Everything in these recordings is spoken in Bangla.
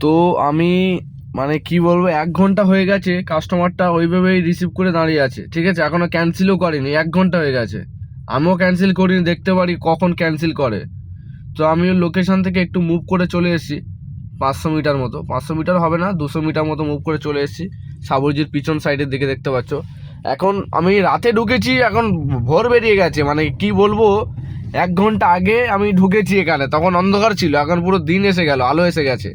তো আমি মানে কি বলবো, 1 ঘন্টা হয়ে গেছে, কাস্টমারটা ওইভাবেই রিসিভ করে দাঁড়িয়ে আছে, ঠিক আছে, এখনো ক্যান্সেলও করেনি, 1 ঘন্টা হয়ে গেছে। আমিও ক্যান্সেল করিনি, দেখতে পারি কখন ক্যান্সেল করে। তো আমি ওই লোকেশন থেকে একটু মুভ করে চলে এসেছি, 500 মিটার মতো, 500 মিটার হবে না, 200 মিটার মতো মুভ করে চলে এসেছি সাবরজির পিছন সাইডের দিকে, দেখতে পাচ্ছ। এখন আমি রাতে ঢুকেছি, এখন ভোর বেরিয়ে গেছে, মানে কি বলবো, 1 ঘন্টা আগে আমি ঢুকেছি এখানে, তখন অন্ধকার ছিল, এখন পুরো দিন এসে গেল, আলো এসে গেছে।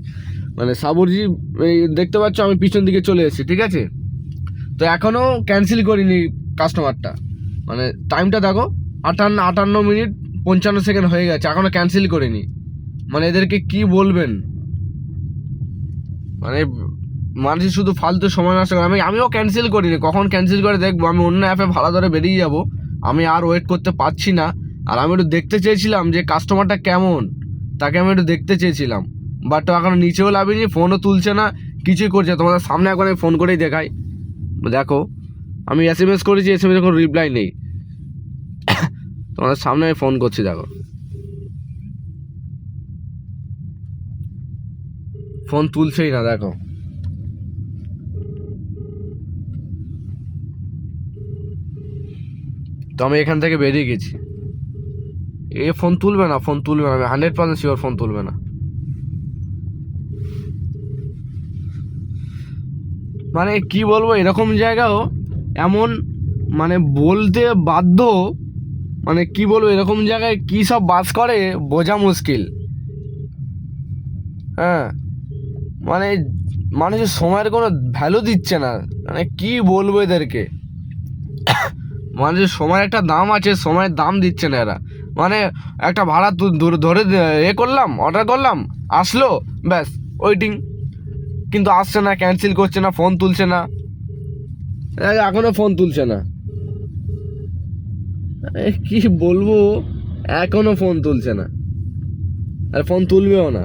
মানে সাবরজি এই দেখতে পাচ্ছ, আমি পিছন দিকে চলে এসেছি, ঠিক আছে। তো এখনও ক্যান্সেল করিনি কাস্টমারটা, মানে টাইমটা দেখো, 58 মিনিট 55 সেকেন্ড হয়ে গেছে, এখনও ক্যান্সেল করিনি। মানে এদেরকে কি বলবেন, মানে মানুষ শুধু ফালতু সময় নষ্ট করে। আমিও ক্যান্সেল করিনি, কখন ক্যান্সেল করে দেখবো, আমি অন্য অ্যাপে ভাড়া ধরে বেরিয়ে যাব, আমি আর ওয়েট করতে পারছি না। আর আমি একটু দেখতে চেয়েছিলাম যে কাস্টমারটা কেমন, তাকে আমি একটু দেখতে চেয়েছিলাম, বাট এখন নিচেও লাভিনি, ফোনও তুলছে না, কিছুই করছে। তোমাদের সামনে একবার আমি ফোন করেই দেখাই, দেখো আমি SMS করেছি, SMS কোনো রিপ্লাই নেই। তোমাদের সামনে আমি ফোন করছি, দেখো ফোন তুলছেই না, দেখো। তো আমি এখান থেকে বেরিয়ে গেছি, এ ফোন তুলবে না, ফোন তুলবে না, আমি 100% শিওর ফোন তুলবে না। মানে কি বলবো, এরকম জায়গাও এমন, মানে বলতে বাধ্য, মানে কি বলবো, এরকম জায়গায় কী সব বাস করে বোঝা মুশকিল। হ্যাঁ, মানে মানুষের সময়ের কোনো ভ্যালু দিচ্ছে না, মানে কি বলবো এদেরকে। মানুষের সময়ের একটা দাম আছে, সময়ের দাম দিচ্ছে না এরা। মানে একটা ভাড়া ধরে করলাম, অর্ডার করলাম, আসলো, ব্যাস ওয়েটিং, কিন্তু আসছে না, ক্যান্সেল করছে না, ফোন তুলছে না, এখনও ফোন তুলছে না। কি বলবো, এখনও ফোন তুলছে না, আর ফোন তুলবেও না।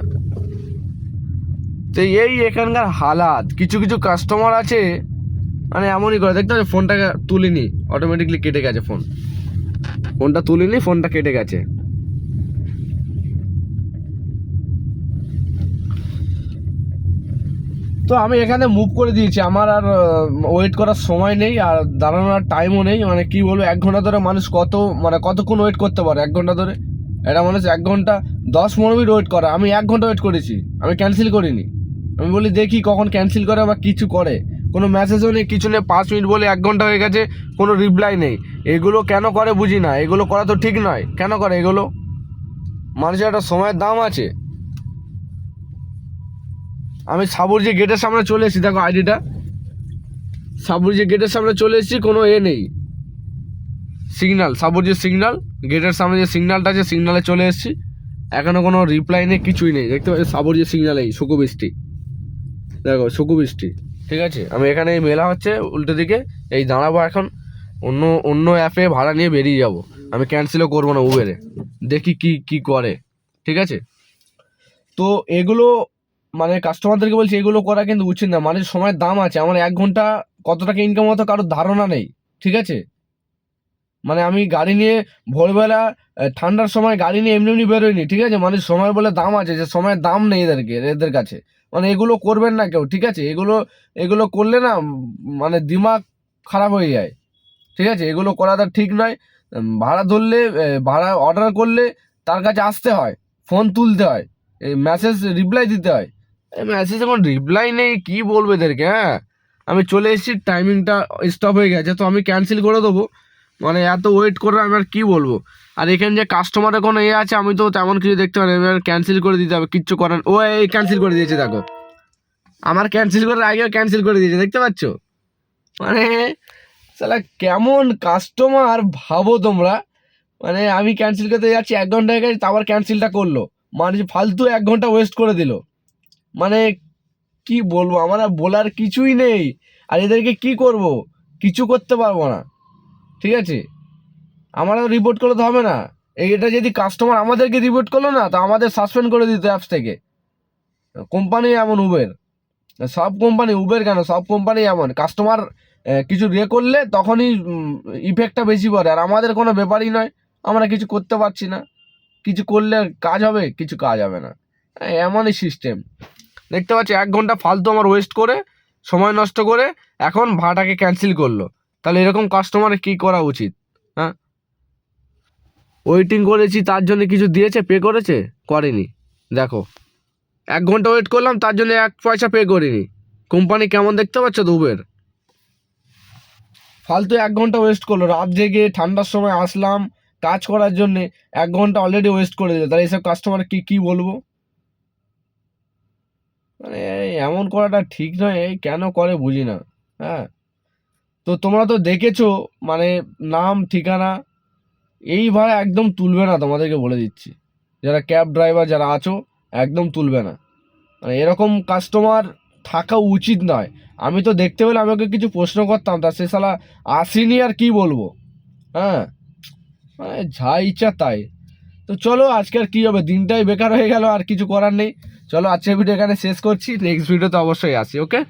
তো এই এখানকার হালাত, কিছু কিছু কাস্টমার আছে মানে এমনই করে, দেখতে পাচ্ছ ফোনটাকে তুলিনি, অটোমেটিকলি কেটে গেছে, ফোনটা তুলিনি, ফোনটা কেটে গেছে। তো আমি এখানে মুভ করে দিয়েছি, আমার আর ওয়েট করার সময় নেই, আর দাঁড়ানোর টাইমও নেই। মানে কি বলবো, 1 ঘন্টা ধরে মানুষ কতক্ষণ ওয়েট করতে পারে 1 ঘন্টা ধরে? এটা মানুষ 1 ঘন্টা 10-15 মিনিট ওয়েট করে, আমি 1 ঘন্টা ওয়েট করেছি, আমি ক্যান্সেল করিনি। আমি বলি দেখি কখন ক্যান্সেল করে বা কিছু করে, কোনো মেসেজও নেই, কিছু নেই, 5 মিনিট বলে 1 ঘন্টা হয়ে গেছে, কোনো রিপ্লাই নেই। এগুলো কেন করে বুঝি না, এগুলো করা তো ঠিক নয়, কেন করে এগুলো? মানুষের একটা সময়ের দাম আছে। আমি সাবরজি গেটের সামনে চলে এসেছি, দেখো আইডিটা, সাবরজি গেটের সামনে চলে এসেছি, কোনো নেই সিগন্যাল, সাবরজির সিগন্যাল, গেটের সামনে যে সিগন্যালটা আছে, সিগন্যালে চলে এসেছি, এখনও কোনো রিপ্লাই নেই, কিছুই নেই। দেখতে পাচ্ছি সাবরজির সিগন্যাল, এই সুকুবৃষ্টি, দেখো সুকুবৃষ্টি, ঠিক আছে। আমি এখানে এই মেলা হচ্ছে উল্টো দিকে, এই দাঁড়াবো এখন, অন্য অন্য অ্যাপে ভাড়া নিয়ে বেরিয়ে যাব, আমি ক্যান্সেলও করবো না উবেরে, দেখি কি কি করে, ঠিক আছে। তো এগুলো মানে কাস্টমারদেরকে বলছি, এগুলো করা কিন্তু উচিত না, মানে সময়ের দাম আছে। আমার 1 ঘন্টা কত টাকা ইনকাম হতো কারোর ধারণা নেই, ঠিক আছে। মানে আমি গাড়ি নিয়ে ভোরবেলা ঠান্ডার সময় গাড়ি নিয়ে এমনি এমনি বেরোয়নি, ঠিক আছে। মানে সময় বলে দাম আছে, যে সময়ের দাম নেই এদের কাছে। মানে এগুলো করবেন না কেউ, ঠিক আছে। এগুলো এগুলো করলে না মানে দিমাগ খারাপ হয়ে যায়, ঠিক আছে। এগুলো করাটা ঠিক নয়। ভাড়া ধরলে, ভাড়া অর্ডার করলে তার কাছে আসতে হয়, ফোন তুলতে হয়, এই মেসেজ রিপ্লাই দিতে হয়। এই মেসেজ এখন রিপ্লাই নেই, কি বলবো এদেরকে। হ্যাঁ, আমি চলে এসেছি, টাইমিংটা স্টপ হয়ে গেছে, তো আমি ক্যান্সেল করে দেবো। মানে এত ওয়েট করে আমি আর কী বলবো। আর এখানে যে কাস্টমারের কোনো আছে, আমি তো তেমন কিছু দেখতে পারি, এবার ক্যান্সেল করে দিতে হবে, কিচ্ছু করার। ও এই ক্যান্সেল করে দিয়েছে, দেখো আমার ক্যান্সেল করার আগেও ক্যান্সেল করে দিয়েছে, দেখতে পাচ্ছ। মানে সালা কেমন কাস্টমার ভাবো তোমরা। মানে আমি ক্যান্সেল করতে যাচ্ছি, 1 ঘন্টা হয়ে গেছে, তারপর ক্যান্সেলটা করলো, মানে ফালতু 1 ঘন্টা ওয়েস্ট করে দিল। মানে কি বলবো, আমার আর বলার কিছুই নেই। আর এদেরকে কি করব, কিছু করতে পারবো না, ঠিক আছে। আমারও রিপোর্ট করলে তো হবে না, এটা যদি কাস্টমার আমাদেরকে রিপোর্ট করলো না, তো আমাদের সাসপেন্ড করে দিত অ্যাপস থেকে। কোম্পানি এমন, উবের, সব কোম্পানি, উবের কেন, সব কোম্পানি এমন, কাস্টমার কিছু করলে তখনই ইফেক্টটা বেশি পড়ে, আর আমাদের কোনো ব্যাপারই নয়, আমরা কিছু করতে পারছি না। কিছু করলে কাজ হবে, কিছু কাজ হবে না, এমনই সিস্টেম। দেখতে পাচ্ছি 1 ঘন্টা ফালতু আমার ওয়েস্ট করে, সময় নষ্ট করে এখন ভাড়াটাকে ক্যান্সেল করলো। তাহলে এরকম কাস্টমারের কী করা উচিত? হ্যাঁ, ওয়েটিং করেছি তার জন্য কিছু দিয়েছে, পে করেছে? করেনি। দেখো 1 ঘন্টা ওয়েট করলাম তার জন্য 1 পয়সা পে করিনি। কোম্পানি কেমন দেখতে পাচ্ছ তো উবের? ফালতু 1 ঘন্টা ওয়েস্ট করলো, রাত জেগে ঠান্ডার সময় আসলাম কাজ করার জন্যে, 1 ঘন্টা অলরেডি ওয়েস্ট করে দিল। তাহলে এইসব কাস্টমার কী বলবো? মানে এমন করাটা ঠিক নয়, এই কেন করে বুঝি না। হ্যাঁ, তো তোমরা তো দেখেছো, মানে নাম ঠিকানা এই ভাড়া একদম তুলবে না, তোমাদেরকে বলে দিচ্ছি। যারা ক্যাব ড্রাইভার যারা আছো, একদম তুলবে না। মানে এরকম কাস্টমার থাকা উচিত নয়। আমি তো দেখতে পেলে আমাকে কিছু প্রশ্ন করতাম, তা সে শালা আসেনি, আর কি বলবো। হ্যাঁ, মানে যা ইচ্ছা তাই। তো চলো আজকে আর কী হবে, দিনটাই বেকার হয়ে গেল, আর কিছু করার নেই। চলো আজকের ভিডিও এখানে শেষ করছি, নেক্সট ভিডিওতে অবশ্যই আসি। ওকে।